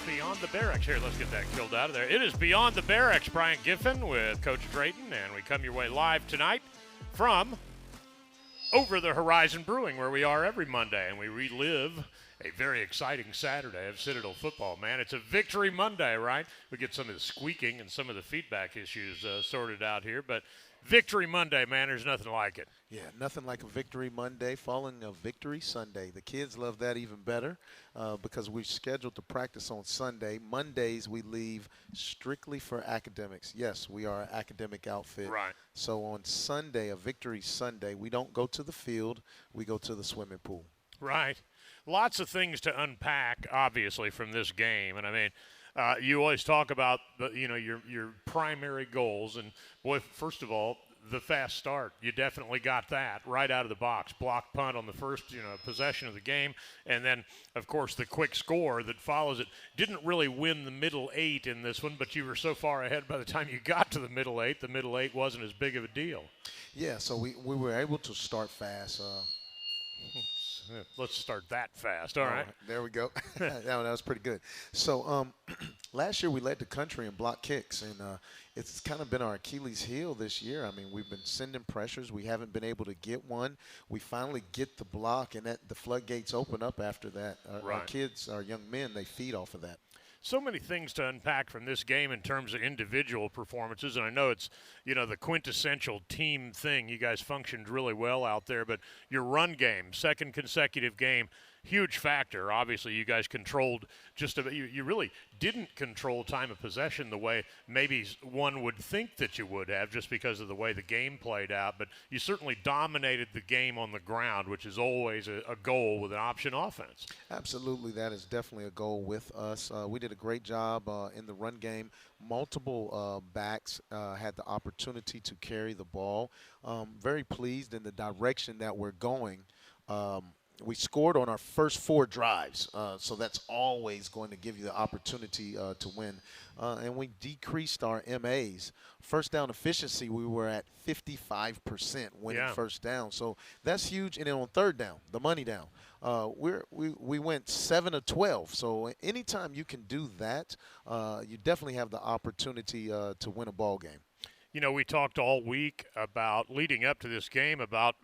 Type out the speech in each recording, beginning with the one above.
Beyond the Barracks. Here, let's get that killed out of there. It is Beyond the Barracks. Brian Giffen with Coach Drayton, and we come your way live tonight from Over the Horizon Brewing, where we are every Monday, and we relive a very exciting Saturday of Citadel football, man. It's a Victory Monday, right? We get some of the squeaking and some of the feedback issues sorted out here, but Victory Monday, man, there's nothing like it. Yeah, nothing like a Victory Monday following a Victory Sunday. The kids love that even better because we're scheduled to practice on Sunday. Mondays we leave strictly for academics. Yes, we are an academic outfit. Right. So on Sunday, a Victory Sunday, we don't go to the field. We go to the swimming pool. Right. Lots of things to unpack, obviously, from this game. And, I mean, you always talk about, your primary goals. And, boy, first of all, the fast start. You definitely got that right out of the box. Block punt on the first, possession of the game. And then, of course, the quick score that follows it. Didn't really win the middle eight in this one, but you were so far ahead by the time you got to the middle eight wasn't as big of a deal. Yeah, so we were able to start fast. Let's start that fast. All right. There we go. that was pretty good. So last year we led the country in block kicks, and it's kind of been our Achilles heel this year. I mean, we've been sending pressures. We haven't been able to get one. We finally get the block, and the floodgates open up after that. Right. Our kids, our young men, they feed off of that. So many things to unpack from this game in terms of individual performances, and I know it's, the quintessential team thing. You guys functioned really well out there, but your run game, second consecutive game, huge factor. Obviously, you guys controlled just about, you really didn't control time of possession the way maybe one would think that you would have just because of the way the game played out, but you certainly dominated the game on the ground, which is always a goal with an option offense. Absolutely, that is definitely a goal with us. We did a great job in the run game. Multiple backs had the opportunity to carry the ball. Very pleased in the direction that we're going. We scored on our first 4 drives, so that's always going to give you the opportunity to win. And we decreased our MAs. First down efficiency, we were at 55% winning first down. So that's huge. And then on third down, the money down, we went 7 of 12. So anytime you can do that, you definitely have the opportunity to win a ball game. We talked all week about, leading up to this game, about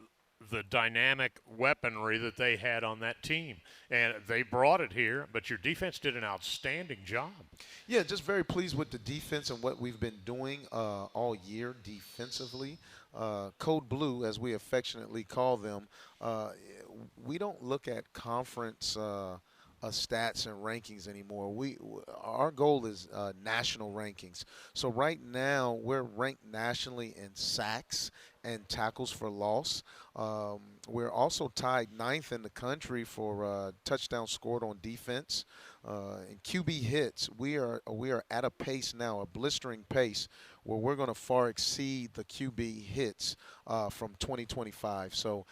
the dynamic weaponry that they had on that team. And they brought it here, but your defense did an outstanding job. Yeah, just very pleased with the defense and what we've been doing all year defensively. Code Blue, as we affectionately call them, we don't look at conference stats and rankings anymore. Our goal is national rankings. So right now we're ranked nationally in sacks and tackles for loss. We're also tied 9th in the country for touchdowns scored on defense. And QB hits, we are at a pace now, a blistering pace, where we're going to far exceed the QB hits from 2025. So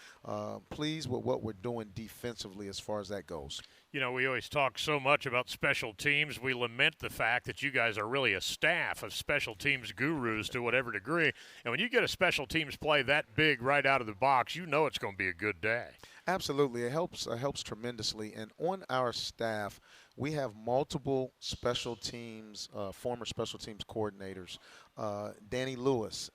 pleased with what we're doing defensively as far as that goes. We always talk so much about special teams. We lament the fact that you guys are really a staff of special teams gurus to whatever degree. And when you get a special teams play that big right out of the box, it's going to be a good day. Absolutely. It helps tremendously. And on our staff, we have multiple special teams, former special teams coordinators. Danny Lewis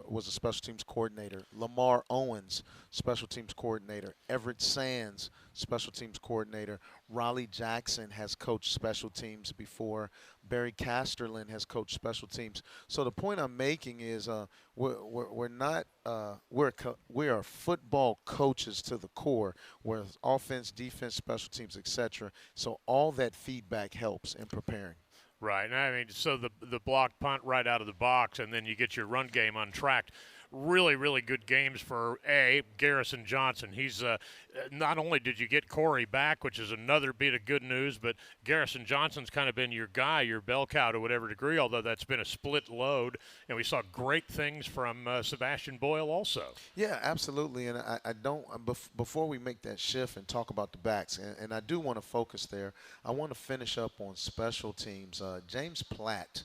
was a special teams coordinator. Lamar Owens, special teams coordinator. Everett Sands, special teams coordinator. Raleigh Jackson has coached special teams before. Barry Casterlin has coached special teams. So the point I'm making is we are football coaches to the core, where offense, defense, special teams, etc. So all that feedback helps in preparing. Right. I mean, so the block punt right out of the box, and then you get your run game untracked. Really, really good games for Garrison Johnson. He's not only did you get Corey back, which is another bit of good news, but Garrison Johnson's kind of been your guy, your bell cow to whatever degree, although that's been a split load. And we saw great things from Sebastian Boyle also. Yeah, absolutely. And I don't before we make that shift and talk about the backs, and I do want to focus there, I want to finish up on special teams. James Platt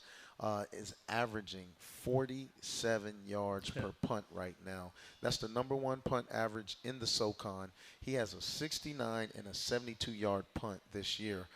is averaging 47 yards per punt right now. That's the number one punt average in the SoCon. He has a 69 and a 72-yard punt this year.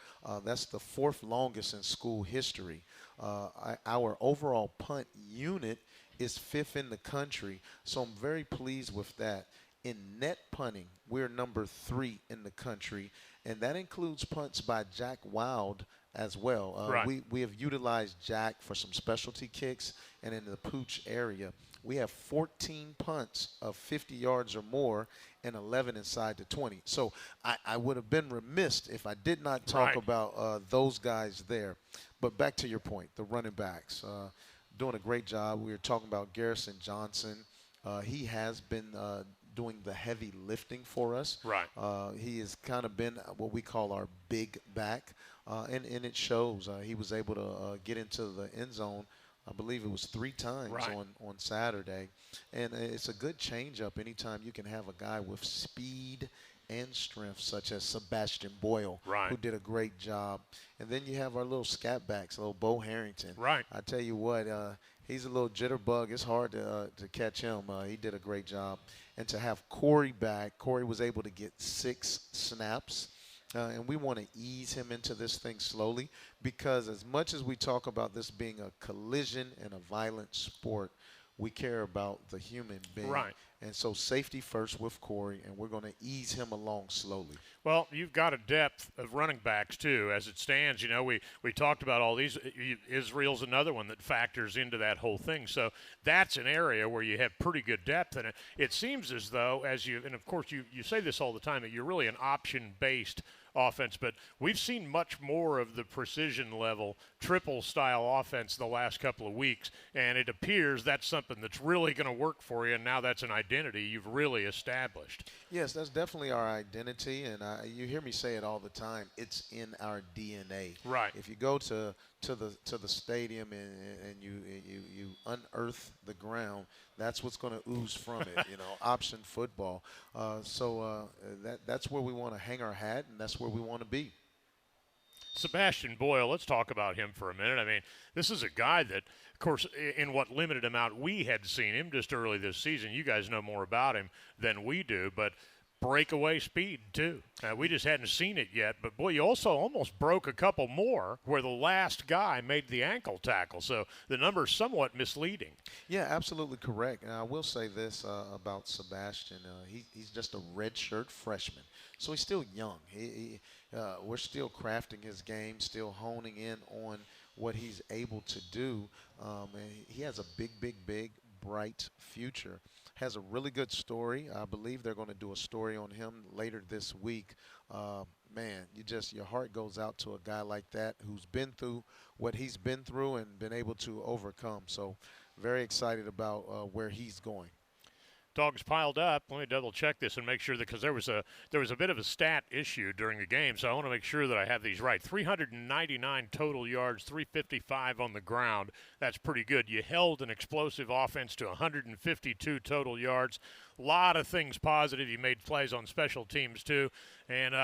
That's the fourth longest in school history. Our overall punt unit is fifth in the country, so I'm very pleased with that. In net punting, we're number 3 in the country, and that includes punts by Jack Wild as well. Right. We have utilized Jack for some specialty kicks, and in the pooch area, we have 14 punts of 50 yards or more and 11 inside the 20. So I would have been remiss if I did not talk about those guys there. But back to your point, the running backs, doing a great job. We were talking about Garrison Johnson. He has been doing the heavy lifting for us. Right. He has kind of been what we call our big back, and it shows. He was able to get into the end zone, I believe it was 3 times on Saturday. And it's a good change-up anytime you can have a guy with speed and strength such as Sebastian Boyle, who did a great job. And then you have our little scat backs, little Bo Harrington. Right. I tell you what, he's a little jitterbug. It's hard to catch him. He did a great job. And to have Corey back, Corey was able to get 6 snaps. And we want to ease him into this thing slowly, because as much as we talk about this being a collision and a violent sport, we care about the human being. Right. And so safety first with Corey, and we're going to ease him along slowly. Well, you've got a depth of running backs, too, as it stands. You know, we talked about all these. Israel's another one that factors into that whole thing. So that's an area where you have pretty good depth. And it seems as though, and of course you say this all the time, that you're really an option-based offense, but we've seen much more of the precision level triple style offense the last couple of weeks, and it appears that's something that's really going to work for you, and now that's an identity you've really established. Yes, that's definitely our identity, and you hear me say it all the time. It's in our DNA. Right. If you go to the stadium and you unearth the ground, that's what's going to ooze from it. Option football. So that's where we want to hang our hat, and that's where we want to be. Sebastian Boyle, let's talk about him for a minute. I mean, this is a guy that, of course, in what limited amount we had seen him just early this season, you guys know more about him than we do, but breakaway speed, too. We just hadn't seen it yet, but, boy, you also almost broke a couple more where the last guy made the ankle tackle, so the number's somewhat misleading. Yeah, absolutely correct. And I will say this about Sebastian. He's just a redshirt freshman, so he's still young. We're still crafting his game, still honing in on what he's able to do. And he has a big, bright future. Has a really good story. I believe they're going to do a story on him later this week. Man, your heart goes out to a guy like that who's been through what he's been through and been able to overcome. So very excited about where he's going. Dogs piled up. Let me double check this and make sure that, because there was a bit of a stat issue during the game, so I want to make sure that I have these right. 399 total yards, 355 on the ground. That's pretty good. You held an explosive offense to 152 total yards. A lot of things positive. You made plays on special teams too, and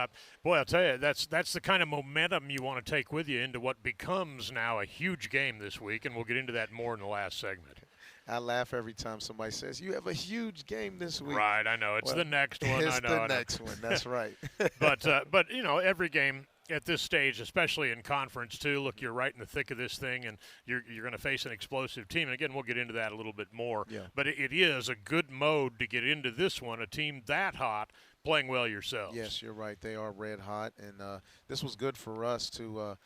boy, I'll tell you, that's the kind of momentum you want to take with you into what becomes now a huge game this week, and we'll get into that more in the last segment. I laugh every time somebody says, you have a huge game this week. Right, I know. It's the next one. It's the next one. That's right. But every game at this stage, especially in conference too, look, you're right in the thick of this thing, and you're going to face an explosive team. And, again, we'll get into that a little bit more. Yeah. But it is a good mode to get into this one, a team that hot, playing well yourselves. Yes, you're right. They are red hot, and this was good for us to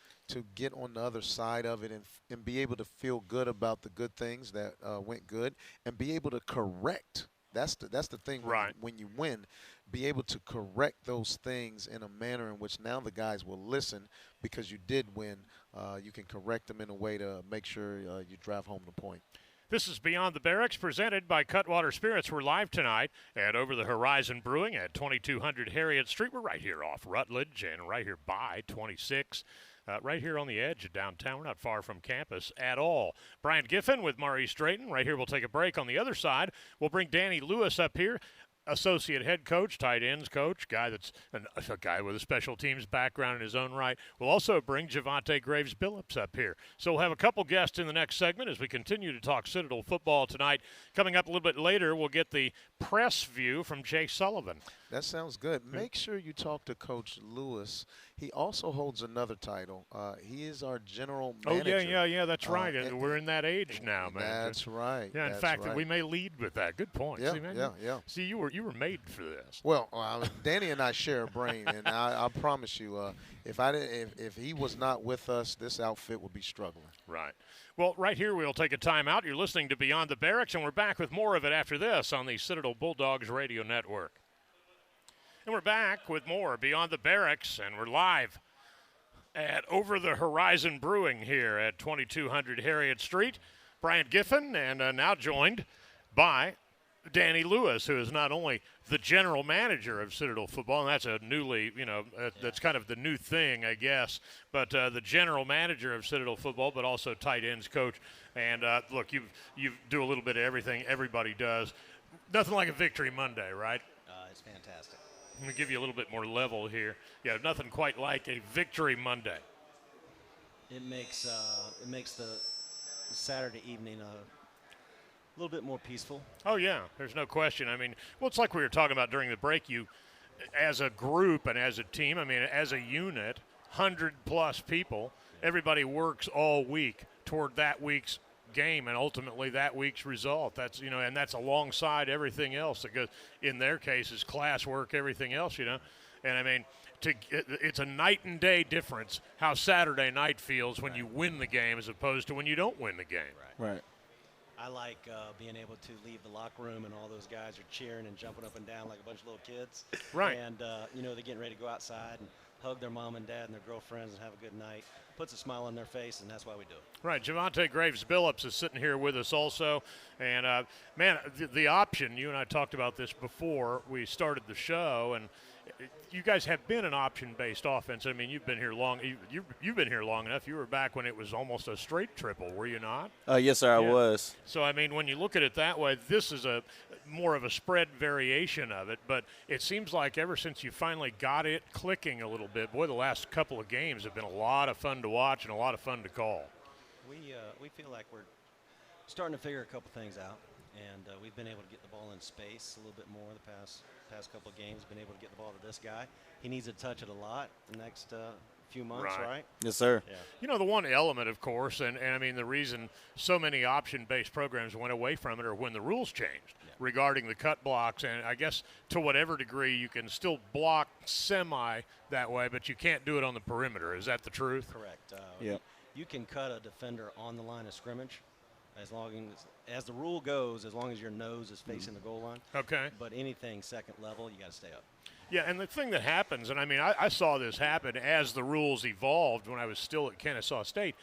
get on the other side of it and be able to feel good about the good things that went good and be able to correct. That's the thing. Right. When you win, be able to correct those things in a manner in which now the guys will listen because you did win. You can correct them in a way to make sure you drive home the point. This is Beyond the Barracks, presented by Cutwater Spirits. We're live tonight at Over the Horizon Brewing at 2200 Harriet Street. We're right here off Rutledge and right here by 26. Right here on the edge of downtown. We're not far from campus at all. Brian Giffen with Maurice Drayton. Right here, we'll take a break. On the other side, we'll bring Danny Lewis up here. associate head coach, tight ends coach, guy that's a guy with a special teams background in his own right. We'll also bring Javonte Graves-Billips up here. So we'll have a couple guests in the next segment as we continue to talk Citadel football tonight. Coming up a little bit later, we'll get the press view from Jay Sullivan. That sounds good. Make sure you talk to Coach Lewis. He also holds another title. He is our general manager. Oh, yeah, that's right. We're in that age now, man. That's right. Yeah, in fact, we may lead with that. Good point. Yeah, See, man? yeah. See, you were made for this. Well, Danny and I share a brain, and I promise you, if he was not with us, this outfit would be struggling. Right. Well, right here we'll take a timeout. You're listening to Beyond the Barracks, and we're back with more of it after this on the Citadel Bulldogs Radio Network. And we're back with more Beyond the Barracks, and we're live at Over the Horizon Brewing here at 2200 Harriet Street. Brian Giffen, and now joined by Danny Lewis, who is not only the general manager of Citadel football, and that's a newly, that's kind of the new thing, I guess, but the general manager of Citadel football, but also tight ends coach. And look, you do a little bit of everything everybody does. Nothing like a victory Monday, right? It's fantastic. I'm going to give you a little bit more level here. Yeah, nothing quite like a victory Monday. It makes the Saturday evening a little bit more peaceful. Oh, yeah, there's no question. I mean, well, it's like we were talking about during the break. You, as a group and as a team, I mean, as a unit, 100-plus people, everybody works all week toward that week's game and ultimately that week's result. That's, and that's alongside everything else that goes, in their case, is classwork, everything else, And, I mean, it's a night and day difference how Saturday night feels when you win the game as opposed to when you don't win the game. Right. I like being able to leave the locker room and all those guys are cheering and jumping up and down like a bunch of little kids. Right. And, they're getting ready to go outside and hug their mom and dad and their girlfriends and have a good night. Puts a smile on their face, and that's why we do it. Right. Javonte Graves-Billips is sitting here with us also. And, man, the option, you and I talked about this before we started the show, and you guys have been an option-based offense. I mean, you've been here long. You've been here long enough. You were back when it was almost a straight triple, were you not? Yes, sir, I was. So, I mean, when you look at it that way, this is a more of a spread variation of it. But it seems like ever since you finally got it clicking a little bit, boy, the last couple of games have been a lot of fun to watch and a lot of fun to call. We feel like we're starting to figure a couple things out, and we've been able to get the ball in space a little bit more the past couple of games. Been able to get the ball to this guy. He needs to touch it a lot the next few months, right? Yes, sir. Yeah. The one element, of course, and I mean the reason so many option-based programs went away from it are when the rules changed regarding the cut blocks. And I guess to whatever degree you can still block semi that way, but you can't do it on the perimeter. Is that the truth? Correct. Yeah. You can cut a defender on the line of scrimmage as long as the rule goes, as long as your nose is facing the goal line. Okay. But anything second level, you got to stay up. Yeah, and the thing that happens, and I mean, I saw this happen as the rules evolved when I was still at Kennesaw State.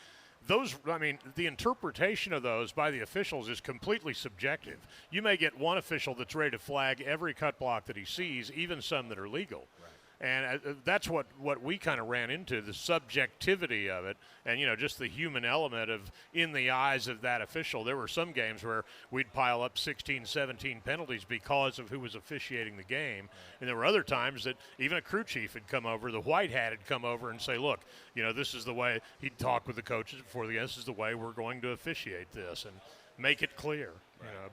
The interpretation of those by the officials is completely subjective. You may get one official that's ready to flag every cut block that he sees, even some that are legal. Right. And that's what we kind of ran into, the subjectivity of it and, just the human element of in the eyes of that official. There were some games where we'd pile up 16, 17 penalties because of who was officiating the game. And there were other times that even a crew chief had come over, the white hat had come over and say, look, this is the way, he'd talk with the coaches before the game, this is the way we're going to officiate this and make it clear.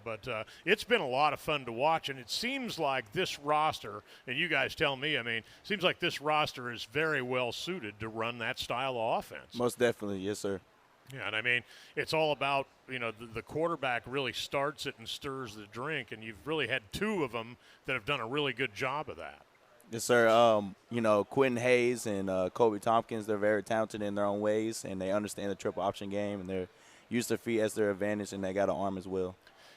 But it's been a lot of fun to watch, and it seems like this roster, and you guys tell me, seems like this roster is very well suited to run that style of offense. Most definitely, yes, sir. Yeah, and it's all about, the quarterback really starts it and stirs the drink, and you've really had two of them that have done a really good job of that. Yes, sir. Quentin Hayes and Kobe Tompkins, they're very talented in their own ways, and they understand the triple option game, and they're use their feet as their advantage, and they got an arm as well.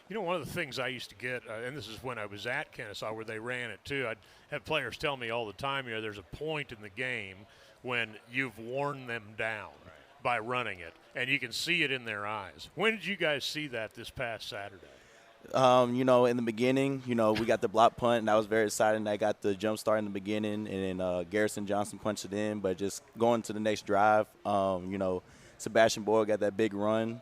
One of the things I used to get, and this is when I was at Kennesaw where they ran it too, I'd have players tell me all the time, there's a point in the game when you've worn them down by running it, and you can see it in their eyes. When did you guys see that this past Saturday? In the beginning, we got the block punt, and I was very excited. I got the jump start in the beginning, and then Garrison Johnson punched it in. But just going to the next drive, Sebastian Boyle got that big run.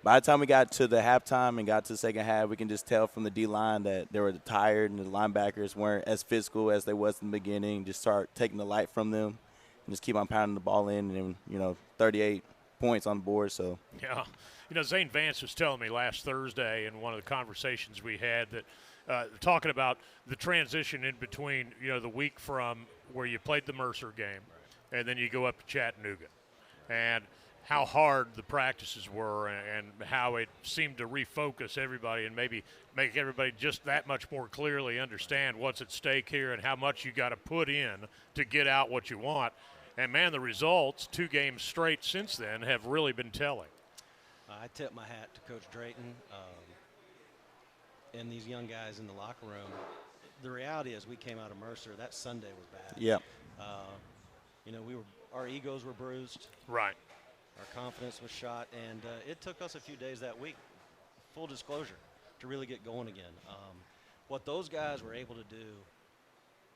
by the time we got to the halftime and got to the second half, we can just tell from the D-line that they were tired and the linebackers weren't as physical as they was in the beginning. Just start taking the light from them and just keep on pounding the ball in. And, 38 points on the board. So Yeah. Zane Vance was telling me last Thursday in one of the conversations we had that talking about the transition in between, the week from where you played the Mercer game and then you go up to Chattanooga. And how hard the practices were and how it seemed to refocus everybody and maybe make everybody just that much more clearly understand what's at stake here and how much you got to put in to get out what you want. And, man, the results 2 games straight since then have really been telling. I tip my hat to Coach Drayton and these young guys in the locker room. The reality is we came out of Mercer. That Sunday was bad. Yeah. Our egos were bruised. Right. Our confidence was shot, and it took us a few days that week, full disclosure, to really get going again. What those guys were able to do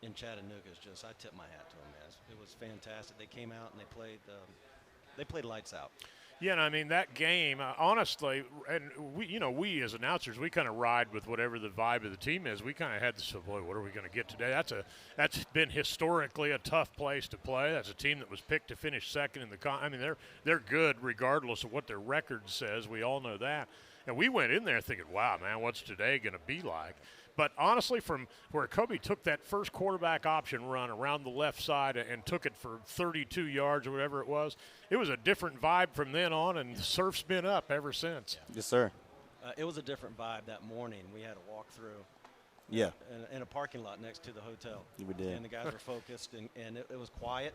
in Chattanooga is just, I tip my hat to them, man. It was fantastic. They came out and they played lights out. Yeah, and I mean, that game, honestly, and we as announcers, we kind of ride with whatever the vibe of the team is. We kind of had this, boy, what are we going to get today? That's been historically a tough place to play. That's a team that was picked to finish second in the I mean, they're good regardless of what their record says. We all know that. And we went in there thinking, wow, man, what's today going to be like? But honestly, from where Kobe took that first quarterback option run around the left side and took it for 32 yards or whatever it was a different vibe from then on, and the surf's been up ever since. Yes, sir. It was a different vibe that morning. We had a walk through. Yeah. In a parking lot next to the hotel. We did. And the guys were focused, and it was quiet.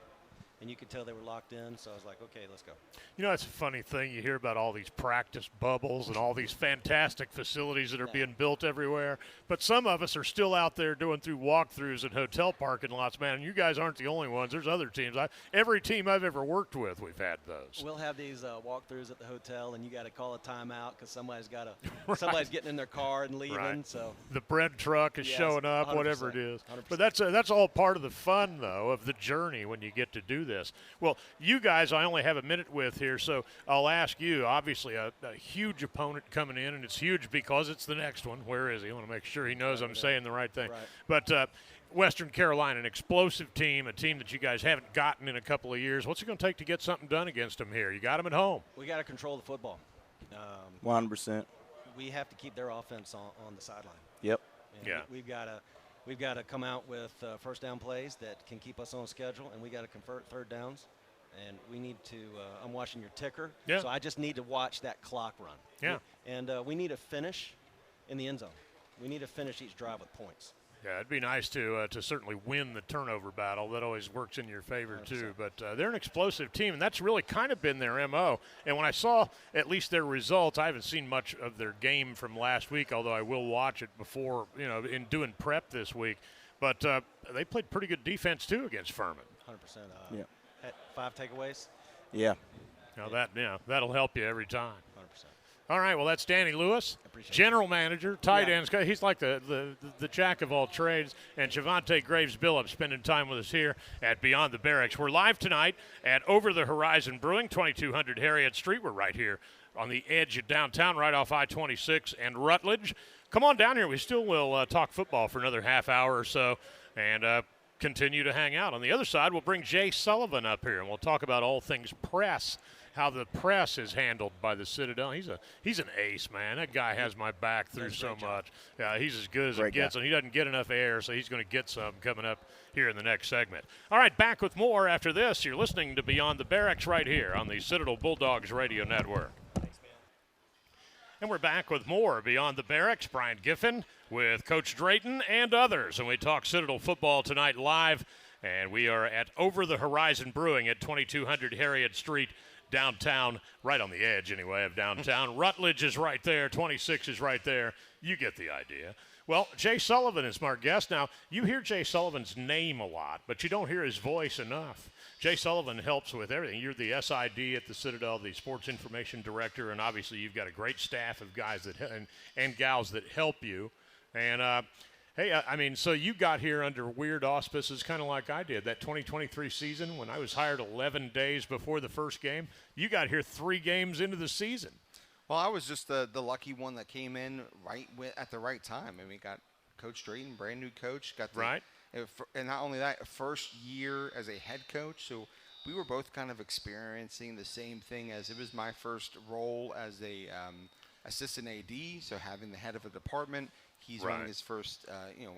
And you could tell they were locked in, so I was like, okay, let's go. It's a funny thing. You hear about all these practice bubbles and all these fantastic facilities that are being built everywhere. But some of us are still out there doing through walkthroughs in hotel parking lots, man. And you guys aren't the only ones. There's other teams. Every team I've ever worked with, we've had those. We'll have these walkthroughs at the hotel, and you got to call a timeout because somebody's Right. somebody's getting in their car and leaving. Right. So the bread truck is showing up, 100%, whatever it is. 100%. But that's all part of the fun, though, of the journey when you get to do this. Well, you guys, I only have a minute with here, so I'll ask you. Obviously, a huge opponent coming in, and it's huge because it's the next one. Where is he? I want to make sure he knows I'm saying the right thing. Right. But Western Carolina, an explosive team, a team that you guys haven't gotten in a couple of years. What's it going to take to get something done against them here? You got them at home. We got to control the football. 100%. We have to keep their offense on the sideline. Yep. And Yeah. We've got to come out with first down plays that can keep us on schedule, and we got to convert third downs. And we need to I'm watching your ticker, Yeah. so I just need to watch that clock run. Yeah. And we need to finish in the end zone. We need to finish each drive with points. Yeah, it'd be nice to certainly win the turnover battle. That always works in your favor, 100%. too. But they're an explosive team, and that's really kind of been their M.O. And when I saw at least their results, I haven't seen much of their game from last week, although I will watch it before, in doing prep this week. But they played pretty good defense, too, against Furman. 100%. Yeah. Had 5 takeaways. Yeah. Now, that'll help you every time. 100%. All right, well, that's Danny Lewis, Appreciate general manager, tight ends. He's like the jack of all trades. And Javonte Graves-Billips spending time with us here at Beyond the Barracks. We're live tonight at Over the Horizon Brewing, 2200 Harriet Street. We're right here on the edge of downtown, right off I-26 and Rutledge. Come on down here. We still will talk football for another half hour or so and continue to hang out. On the other side, we'll bring Jay Sullivan up here, and we'll talk about all things press, how the press is handled by the Citadel. He's an ace, man. That guy has my back through so much. Yeah, he's as good as it gets, and he doesn't get enough air, so he's going to get some coming up here in the next segment. All right, back with more after this. You're listening to Beyond the Barracks right here on the Citadel Bulldogs Radio Network. And we're back with more Beyond the Barracks. Brian Giffen with Coach Drayton and others. And we talk Citadel football tonight live. And we are at Over the Horizon Brewing at 2200 Harriet Street, downtown, right on the edge anyway of downtown. Rutledge is right there. 26 is right there. You get the idea. Well, Jay Sullivan is my guest. Now, you hear Jay Sullivan's name a lot, but you don't hear his voice enough. Jay Sullivan helps with everything. You're the SID at the Citadel, the sports information director, and obviously you've got a great staff of guys and gals that help you. And, hey, I mean, so you got here under weird auspices, kind of like I did. That 2023 season, when I was hired 11 days before the first game, you got here 3 games into the season. Well, I was just the lucky one that came in at the right time. I mean, got Coach Drayton, brand new coach, got the Right. and not only that, first year as a head coach. So we were both kind of experiencing the same thing, as it was my first role as a assistant AD. So having the head of a department, he's Right. running his first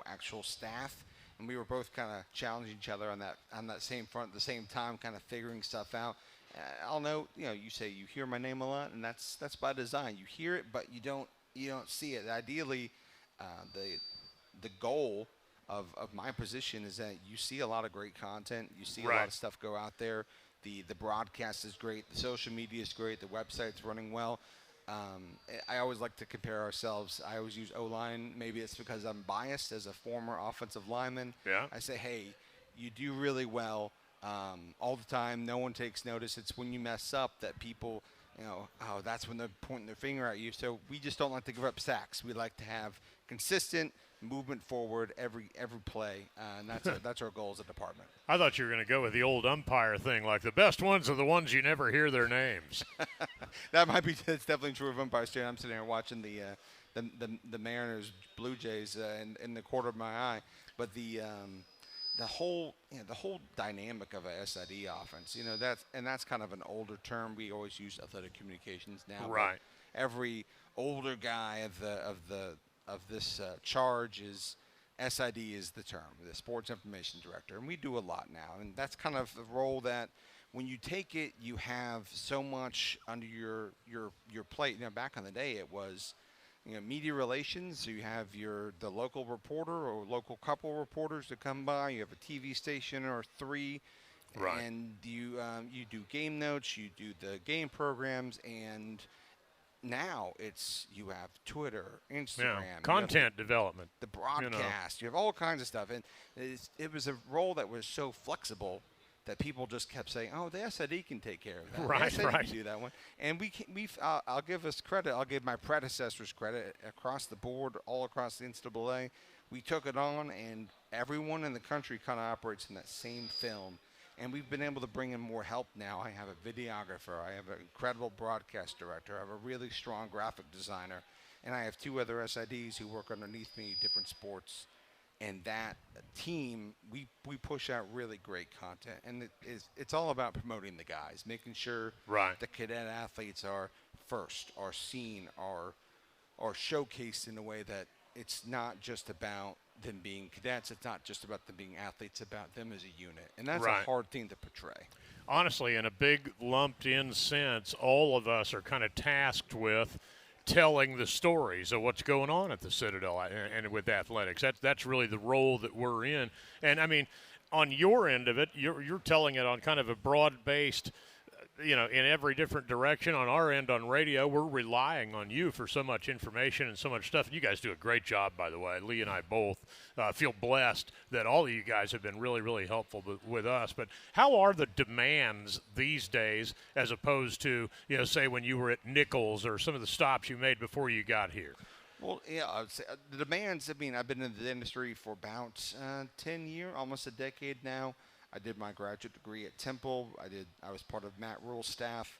actual staff, and we were both kind of challenging each other on that same front at the same time, kind of figuring stuff out. I'll note, you say you hear my name a lot, and that's by design. You hear it, but you don't see it. Ideally, the goal of my position is that you see a lot of great content. You see a lot of stuff go out there. The broadcast is great. The social media is great. The website's running well. I always like to compare ourselves. I always use O-line. Maybe it's because I'm biased as a former offensive lineman. Yeah. I say, hey, you do really well all the time. No one takes notice. It's when you mess up that people, that's when they're pointing their finger at you. So we just don't like to give up sacks. We like to have consistent movement forward every play, and that's our goal as a department. I thought you were going to go with the old umpire thing, like the best ones are the ones you never hear their names. That's definitely true of umpires too. I'm sitting here watching the Mariners Blue Jays in the corner of my eye, but the whole dynamic of a SID offense, that's kind of an older term. We always use athletic communications now. Right. Every older guy of this charge is SID is the term, the sports information director, and we do a lot now, and that's kind of the role that when you take it, you have so much under your plate. Back in the day, it was media relations. So you have the local reporter or local couple reporters to come by. You have a TV station or three, right. And you do game notes, you do the game programs, and now you have Twitter, Instagram, content development, the broadcast. You have all kinds of stuff, and it was a role that was so flexible that people just kept saying, "Oh, the SID can take care of that. Right, the SID right. can do that one." And I'll give us credit. I'll give my predecessors credit across the board, all across the NCAA. We took it on, and everyone in the country kind of operates in that same film. And we've been able to bring in more help now. I have a videographer. I have an incredible broadcast director. I have a really strong graphic designer. And I have two other SIDs who work underneath me, different sports. And that team, we push out really great content. And it's all about promoting the guys, making sure the cadet athletes are first, are seen, are showcased in a way that it's not just about them being cadets. It's not just about them being athletes. It's about them as a unit. And that's a hard thing to portray. Honestly, in a big lumped-in sense, all of us are kind of tasked with telling the stories of what's going on at the Citadel and with athletics. That's really the role that we're in. And, I mean, on your end of it, you're telling it on kind of a broad-based in every different direction. On our end on radio, we're relying on you for so much information and so much stuff. And you guys do a great job, by the way. Lee and I both feel blessed that all of you guys have been really, really helpful with us. But how are the demands these days as opposed to, say when you were at Nichols or some of the stops you made before you got here? Well, yeah, I would say the demands, I've been in the industry for about 10 years, almost a decade now. I did my graduate degree at Temple. I was part of Matt Rule's staff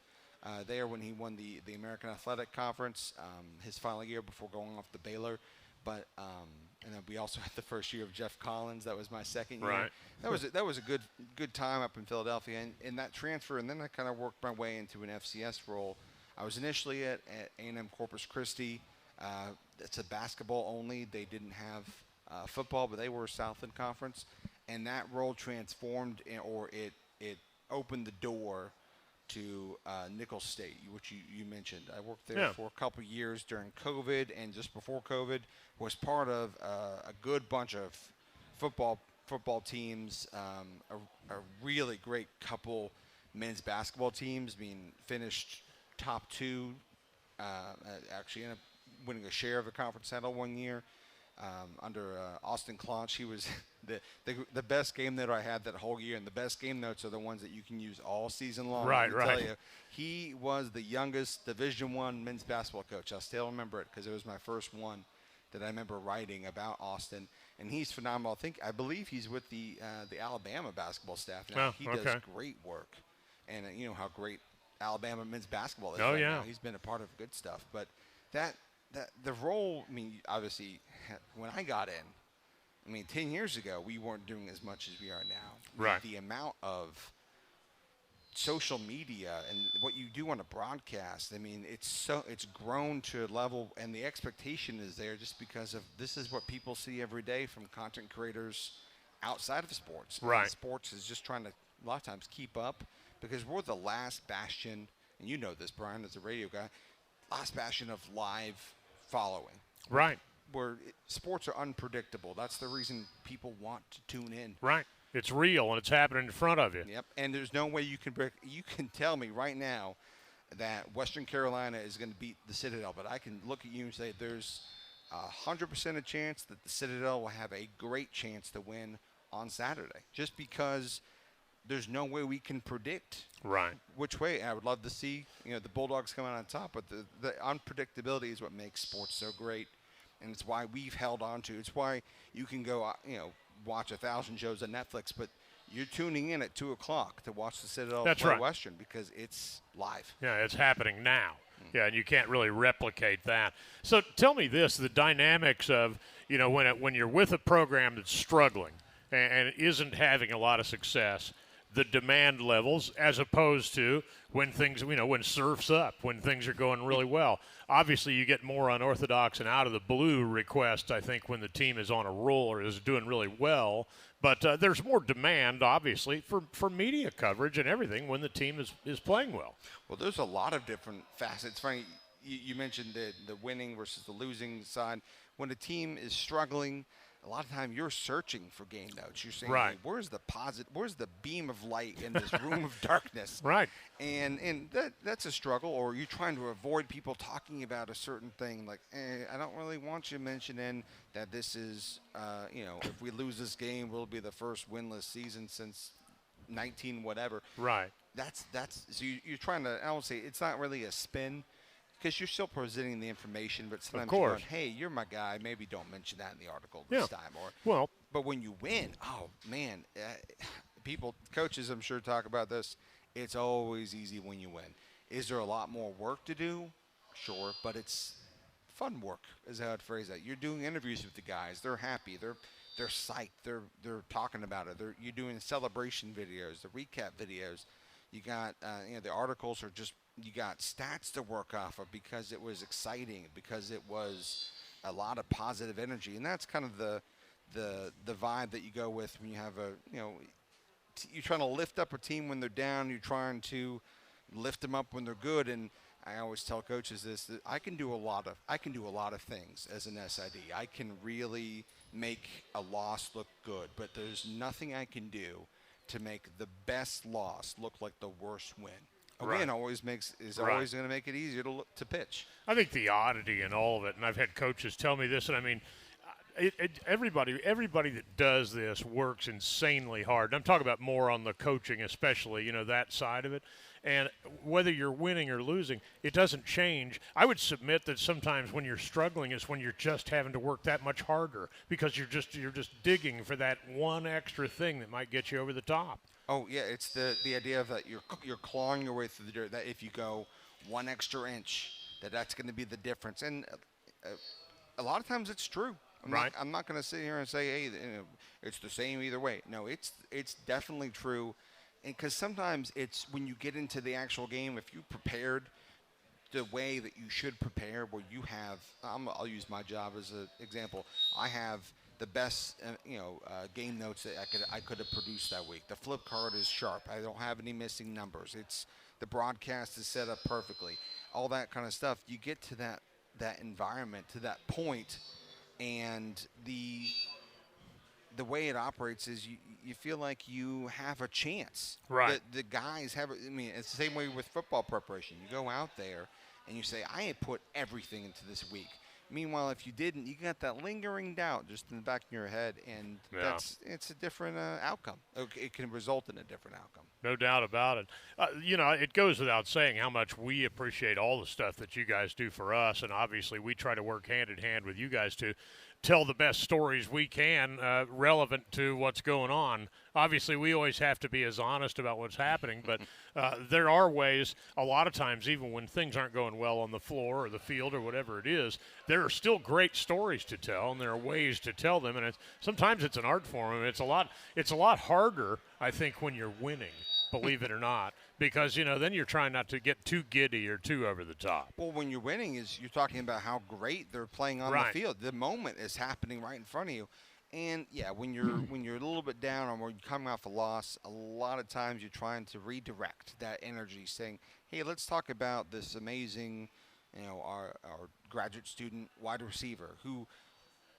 there when he won the American Athletic Conference, his final year before going off to Baylor. But and then we also had the first year of Jeff Collins. That was my second year. Right. That was a good time up in Philadelphia, and that transfer. And then I kind of worked my way into an FCS role. I was initially at A&M Corpus Christi. It's a basketball only. They didn't have football, but they were a Southland Conference. And that role transformed, or it opened the door to Nicholls State, which you mentioned. I worked there for a couple of years during COVID, and just before COVID, was part of a good bunch of football teams, a really great couple men's basketball teams, finished top two, actually ended up winning a share of the conference title one year. Under Austin Claunch. He was the best game note I had that whole year, and the best game notes are the ones that you can use all season long. Right. Tell you, he was the youngest Division I men's basketball coach. I still remember it because it was my first one that I remember writing about Austin, and he's phenomenal. I believe he's with the Alabama basketball staff now. He does great work, and you know how great Alabama men's basketball is Oh, right yeah. now. He's been a part of good stuff. But that the role, I mean, obviously, when I got in, I mean, 10 years ago, we weren't doing as much as we are now. Right. The amount of social media and what you do on a broadcast, I mean, it's grown to a level, and the expectation is there just because of this is what people see every day from content creators outside of sports. Right. And sports is just trying to, a lot of times, keep up because we're the last bastion, and you know this, Brian, as a radio guy, last bastion of live following. Right. Where sports are unpredictable. That's the reason people want to tune in. Right. It's real, and it's happening in front of you. Yep. And there's no way you can tell me right now that Western Carolina is going to beat the Citadel, but I can look at you and say there's 100% a chance that the Citadel will have a great chance to win on Saturday, just because there's no way we can predict Right. which way. I would love to see the Bulldogs come out on top, but the unpredictability is what makes sports so great. And it's why we've held on to. It's why you can go, watch 1,000 shows on Netflix, but you're tuning in at 2 o'clock to watch the Citadel That's play right. Western because it's live. Yeah, it's happening now. Yeah, and you can't really replicate that. So tell me this, the dynamics of, when you're with a program that's struggling and isn't having a lot of success, the demand levels as opposed to when things, when surf's up, when things are going really well. Obviously, you get more unorthodox and out of the blue requests, I think, when the team is on a roll or is doing really well. But there's more demand, obviously, for media coverage and everything when the team is playing well. Well, there's a lot of different facets. Funny, you mentioned the winning versus the losing side. When a team is struggling, a lot of time you're searching for game notes. You're saying, Right. hey, where's the beam of light in this room of darkness? Right. And that's a struggle, or you're trying to avoid people talking about a certain thing. Like, I don't really want you mentioning that this is, if we lose this game, we'll be the first winless season since 19 whatever. Right. That's so you're trying to, I won't say, it's not really a spin, because you're still presenting the information, but sometimes you're going, hey, you're my guy. Maybe don't mention that in the article this time. But when you win, oh, man, coaches I'm sure talk about this. It's always easy when you win. Is there a lot more work to do? Sure, but it's fun work is how I'd phrase that. You're doing interviews with the guys. They're happy. They're psyched. They're talking about it. You're doing celebration videos, the recap videos. You got the articles are just, you got stats to work off of because it was exciting, because it was a lot of positive energy, and that's kind of the vibe that you go with when you have you're trying to lift up a team when they're down. You're trying to lift them up when they're good. And I always tell coaches this: that I can do a lot of things as an SID. I can really make a loss look good, but there's nothing I can do to make the best loss look like the worst win. A win always always going to make it easier to pitch. I think the oddity in all of it, and I've had coaches tell me this, and I mean, everybody that does this works insanely hard. And I'm talking about more on the coaching, especially, that side of it. And whether you're winning or losing, it doesn't change. I would submit that sometimes when you're struggling is when you're just having to work that much harder because you're just digging for that one extra thing that might get you over the top. Oh yeah, it's the idea of that you're clawing your way through the dirt. That if you go one extra inch, that's going to be the difference. And a lot of times it's true. I'm not going to sit here and say, hey, it's the same either way. No, it's definitely true. And because sometimes it's when you get into the actual game, if you prepared the way that you should prepare, where you have, I'll use my job as an example. I have the best, game notes that I could have produced that week. The flip card is sharp. I don't have any missing numbers. The broadcast is set up perfectly. All that kind of stuff. You get to that environment, to that point, and the way it operates is you feel like you have a chance. Right. The guys have. I mean, it's the same way with football preparation. You go out there and you say, I ain't put everything into this week. Meanwhile, if you didn't, you got that lingering doubt just in the back of your head, and it's a different outcome. It can result in a different outcome. No doubt about it. It goes without saying how much we appreciate all the stuff that you guys do for us, and obviously we try to work hand in hand with you guys too. tell the best stories we can relevant to what's going on. Obviously, we always have to be as honest about what's happening, but there are ways, a lot of times, even when things aren't going well on the floor or the field or whatever it is, there are still great stories to tell, and there are ways to tell them, and sometimes it's an art form. I mean, it's a lot harder, I think, when you're winning, believe it or not, because, then you're trying not to get too giddy or too over the top. Well, when you're winning, you're talking about how great they're playing on the field. The moment is happening right in front of you. And yeah, when you're a little bit down or when you're coming off a loss, a lot of times you're trying to redirect that energy, saying, "Hey, let's talk about this amazing, our graduate student wide receiver who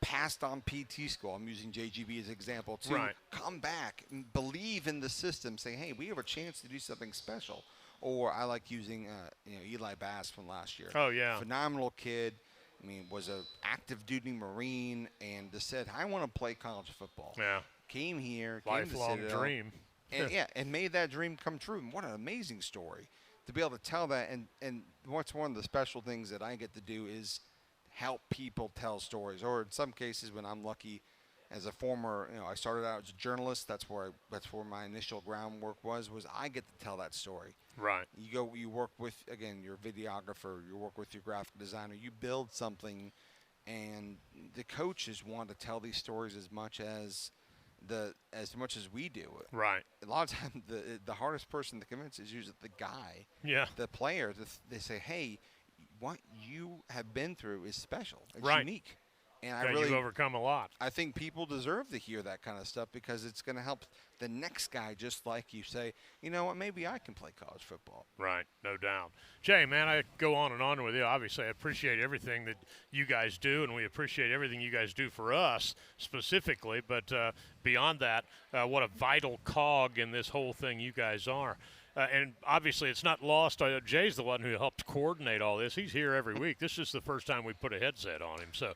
passed on PT school." I'm using JGB as an example to come back and believe in the system, saying, "Hey, we have a chance to do something special." Or I like using Eli Bass from last year. Oh yeah, phenomenal kid. I mean, was a active duty Marine and just said, "I want to play college football." Yeah. Came here, lifelong came to Citadel, dream. and and made that dream come true. And what an amazing story to be able to tell that. And what's one of the special things that I get to do is help people tell stories. Or in some cases, when I'm lucky, as a former, I started out as a journalist. That's where my initial groundwork was I get to tell that story. Right. You work with, again, your videographer, you work with your graphic designer, you build something, and the coaches want to tell these stories as much as we do. Right. A lot of times, the hardest person to convince is usually the guy, the player. They say, "Hey, what you have been through is special. It's unique." And you've overcome a lot. I think people deserve to hear that kind of stuff because it's going to help the next guy, just like you, say, "You know what, maybe I can play college football." Right, no doubt. Jay, man, I go on and on with you. Obviously, I appreciate everything that you guys do, and we appreciate everything you guys do for us specifically. But beyond that, what a vital cog in this whole thing you guys are. And obviously, it's not lost. Jay's the one who helped coordinate all this. He's here every week. This is the first time we put a headset on him. So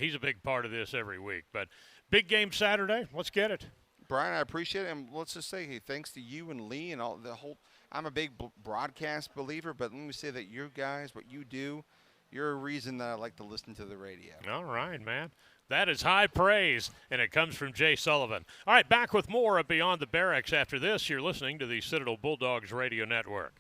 he's a big part of this every week. But big game Saturday. Let's get it. Brian, I appreciate it. And let's just say, hey, thanks to you and Lee and all the whole – I'm a big broadcast believer, but let me say that you guys, what you do, you're a reason that I like to listen to the radio. All right, man. That is high praise, and it comes from Jay Sullivan. All right, back with more of Beyond the Barracks after this. You're listening to the Citadel Bulldogs Radio Network.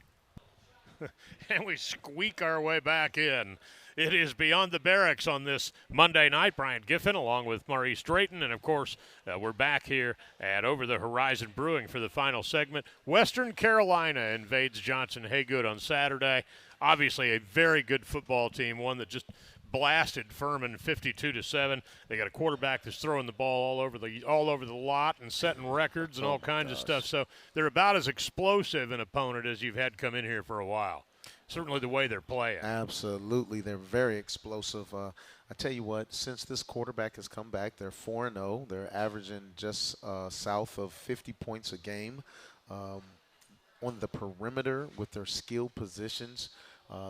And we squeak our way back in. It is Beyond the Barracks on this Monday night. Brian Giffen along with Maurice Drayton. And, of course, we're back here at Over the Horizon Brewing for the final segment. Western Carolina invades Johnson Haygood on Saturday. Obviously a very good football team, one that just blasted Furman 52-7. They got a quarterback that's throwing the ball all over the lot and setting records and all kinds of stuff. So they're about as explosive an opponent as you've had come in here for a while. Certainly the way they're playing. Absolutely. They're very explosive. I tell you what, since this quarterback has come back, they're 4-0. They're averaging just south of 50 points a game. On the perimeter with their skill positions,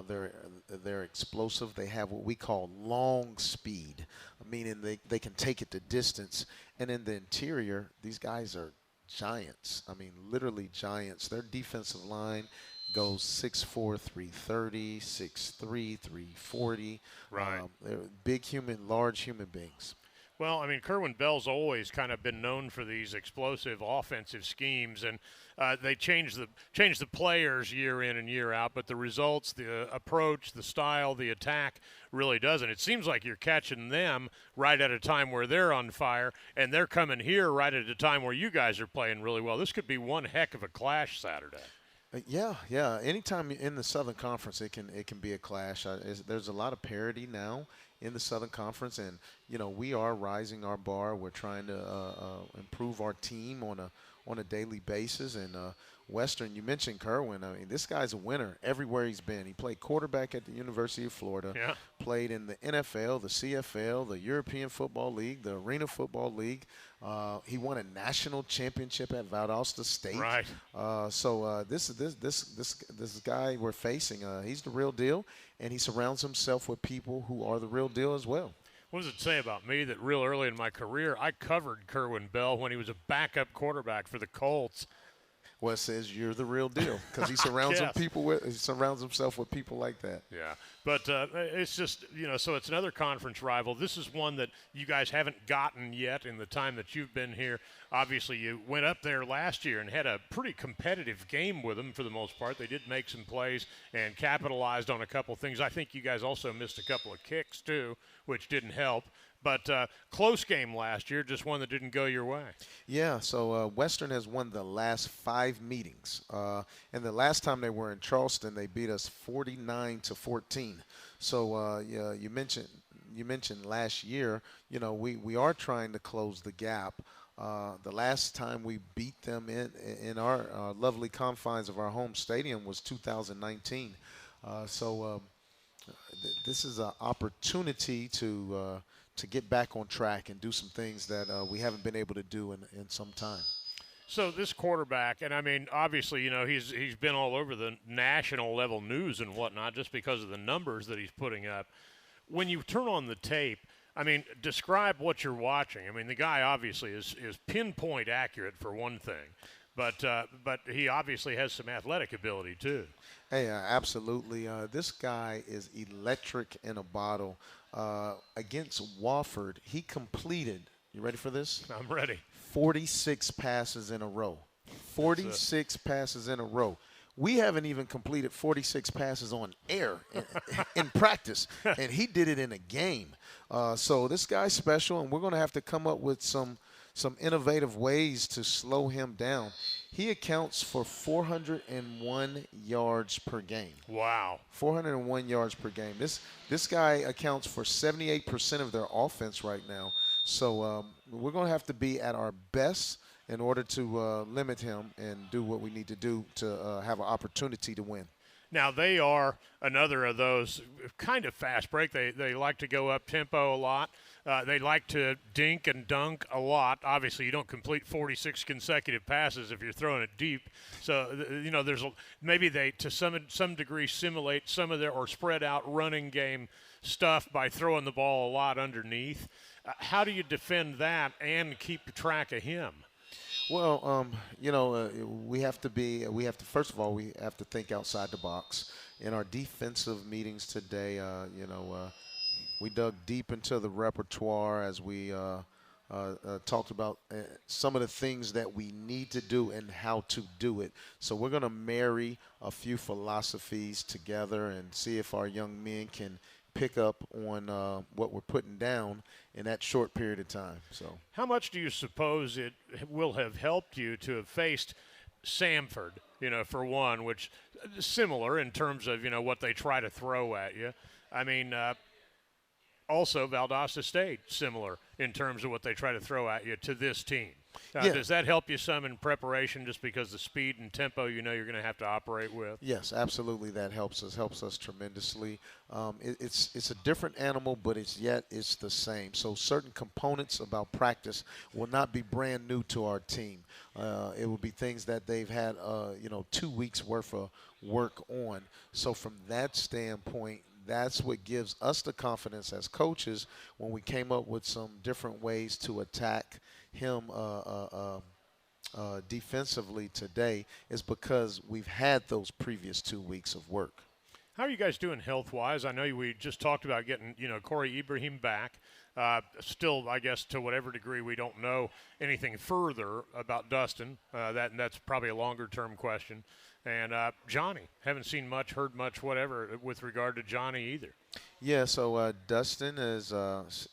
they're explosive. They have what we call long speed, meaning they can take it the distance. And in the interior, these guys are giants. I mean, literally giants. Their defensive line goes 6'4", 330, 6'3", 340. Right. They're big large human beings. Well, I mean, Kerwin Bell's always kind of been known for these explosive offensive schemes, and they change the players year in and year out, but the results, the approach, the style, the attack really doesn't. It seems like you're catching them right at a time where they're on fire, and they're coming here right at a time where you guys are playing really well. This could be one heck of a clash Saturday. Yeah. Anytime in the Southern Conference, it can be a clash. There's a lot of parity now in the Southern Conference, and we are rising our bar. We're trying to improve our team on a daily basis. And Western, you mentioned Kerwin. I mean, this guy's a winner everywhere he's been. He played quarterback at the University of Florida. Yeah. Played in the NFL, the CFL, the European Football League, the Arena Football League. He won a national championship at Valdosta State. Right. So this guy we're facing, he's the real deal, and he surrounds himself with people who are the real deal as well. What does it say about me that real early in my career I covered Kerwin Bell when he was a backup quarterback for the Colts? Well, it says you're the real deal because he surrounds Yes. he surrounds himself with people like that. Yeah, but it's just, so it's another conference rival. This is one that you guys haven't gotten yet in the time that you've been here. Obviously, you went up there last year and had a pretty competitive game with them for the most part. They did make some plays and capitalized on a couple things. I think you guys also missed a couple of kicks, too, which didn't help. But close game last year, just one that didn't go your way. Yeah, so Western has won the last 5 meetings. And the last time they were in Charleston, they beat us 49-14. So yeah, you mentioned last year, we are trying to close the gap. The last time we beat them in our lovely confines of our home stadium was 2019. This is an opportunity to get back on track and do some things that we haven't been able to do in some time. So this quarterback, and I mean, obviously, he's been all over the national level news and whatnot just because of the numbers that he's putting up. When you turn on the tape, I mean, describe what you're watching. I mean, the guy obviously is pinpoint accurate for one thing, but he obviously has some athletic ability too. Hey, absolutely. This guy is electric in a bottle. Against Wofford, he completed, you ready for this? I'm ready. 46 passes in a row. 46 passes in a row. We haven't even completed 46 passes on air in practice, and he did it in a game. So this guy's special, and we're going to have to come up with some innovative ways to slow him down. He accounts for 401 yards per game. Wow. 401 yards per game. This guy accounts for 78% of their offense right now. So we're going to have to be at our best in order to limit him and do what we need to do to have an opportunity to win. Now, they are another of those kind of fast break. They like to go up tempo a lot. They like to dink and dunk a lot. Obviously, you don't complete 46 consecutive passes if you're throwing it deep. So, there's maybe they, to some degree, simulate some of their or spread out running game stuff by throwing the ball a lot underneath. How do you defend that and keep track of him? Well, we have to first of all, we have to think outside the box. In our defensive meetings today, we dug deep into the repertoire as we talked about some of the things that we need to do and how to do it. So we're going to marry a few philosophies together and see if our young men can pick up on what we're putting down in that short period of time. So, how much do you suppose it will have helped you to have faced Samford, for one, which is similar in terms of, what they try to throw at you? I mean, also Valdosta State, similar in terms of what they try to throw at you to this team. Yeah. Does that help you some in preparation just because the speed and tempo you're going to have to operate with? Yes, absolutely. That helps us tremendously. It's a different animal, but it's the same. So certain components about practice will not be brand new to our team. It will be things that they've had 2 weeks worth of work on. So from that standpoint, that's what gives us the confidence as coaches when we came up with some different ways to attack him defensively today, is because we've had those previous 2 weeks of work. How are you guys doing health-wise? I know we just talked about getting, Corey Ibrahim back. Still, I guess, to whatever degree we don't know anything further about Dustin. That's probably a longer-term question. And Johnny, haven't seen much, heard much, whatever, with regard to Johnny either. Yeah, so Dustin is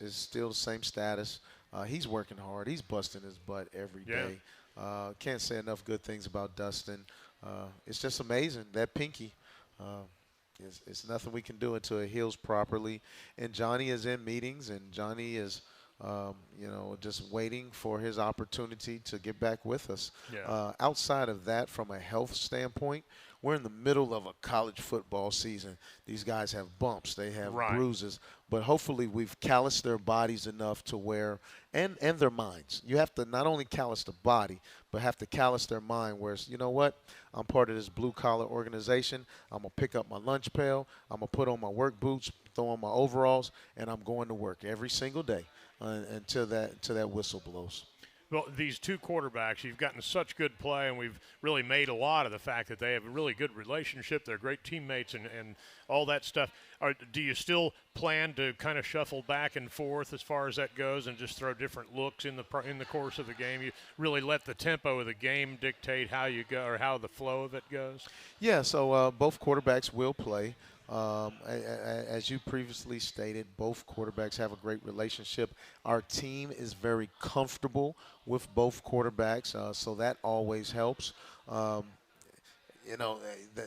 still the same status. He's working hard. He's busting his butt every day. Can't say enough good things about Dustin. It's just amazing. That pinky, it's nothing we can do until it heals properly. And Johnny is in meetings, and Johnny is just waiting for his opportunity to get back with us. Yeah. Outside of that, from a health standpoint, we're in the middle of a college football season. These guys have bumps. They have bruises. But hopefully we've calloused their bodies enough to where, and their minds. You have to not only callous the body, but have to callous their mind where, you know what, I'm part of this blue-collar organization. I'm going to pick up my lunch pail. I'm going to put on my work boots, throw on my overalls, and I'm going to work every single day until that whistle blows. Well, these two quarterbacks, you've gotten such good play, and we've really made a lot of the fact that they have a really good relationship. They're great teammates and all that stuff. Do you still plan to kind of shuffle back and forth as far as that goes and just throw different looks in the course of the game? You really let the tempo of the game dictate how you go or how the flow of it goes? Yeah, so both quarterbacks will play. As you previously stated, both quarterbacks have a great relationship. Our team is very comfortable with both quarterbacks, so that always helps.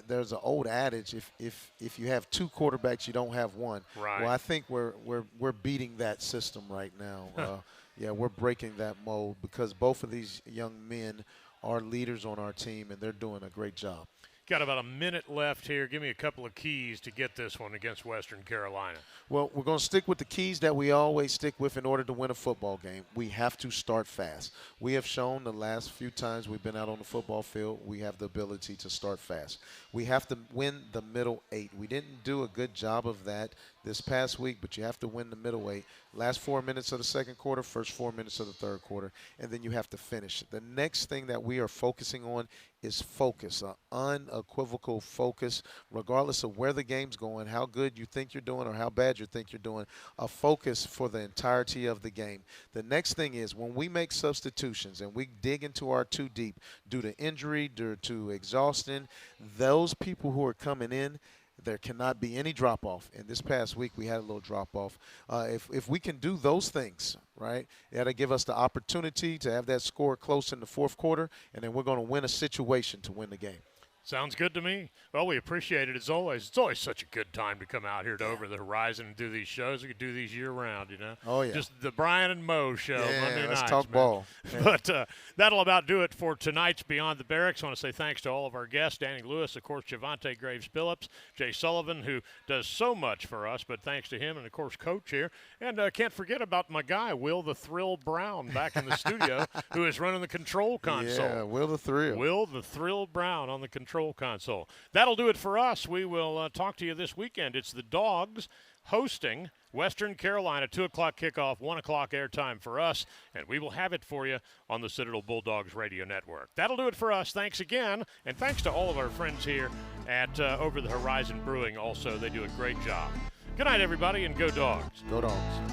There's an old adage: if you have two quarterbacks, you don't have one. Right. Well, I think we're beating that system right now. Yeah, we're breaking that mold because both of these young men are leaders on our team, and they're doing a great job. Got about a minute left here. Give me a couple of keys to get this one against Western Carolina. Well, we're going to stick with the keys that we always stick with in order to win a football game. We have to start fast. We have shown the last few times we've been out on the football field, we have the ability to start fast. We have to win the middle 8. We didn't do a good job of that this past week, but you have to win the middle 8. Last 4 minutes of the second quarter, first 4 minutes of the third quarter, and then you have to finish. The next thing that we are focusing on is focus, an unequivocal focus, regardless of where the game's going, how good you think you're doing or how bad you think you're doing, a focus for the entirety of the game. The next thing is when we make substitutions and we dig into our too deep due to injury, due to exhaustion, those people who are coming in, there cannot be any drop-off. And this past week we had a little drop-off. If we can do those things, right, that'll give us the opportunity to have that score close in the fourth quarter, and then we're going to win a situation to win the game. Sounds good to me. Well, we appreciate it as always. It's always such a good time to come out here to Over the Horizon and do these shows. We could do these year-round, you know. Oh, yeah. Just the Brian and Mo show Monday nights. Let's talk ball. Yeah. But that'll about do it for tonight's Beyond the Barracks. I want to say thanks to all of our guests, Danny Lewis, of course, Javonte Graves-Billips, Jay Sullivan, who does so much for us, but thanks to him and, of course, Coach here. And can't forget about my guy, Will the Thrill Brown, back in the studio, who is running the control console. Yeah, Will the Thrill. Will the Thrill Brown on the control console. That'll do it for us. We will talk to you this weekend. It's the Dogs hosting Western Carolina, 2 o'clock kickoff, 1 o'clock airtime for us, and we will have it for you on the Citadel Bulldogs Radio Network. That'll do it for us. Thanks again, and thanks to all of our friends here at Over the Horizon Brewing also. They do a great job. Good night, everybody, and go Dogs. Go Dogs.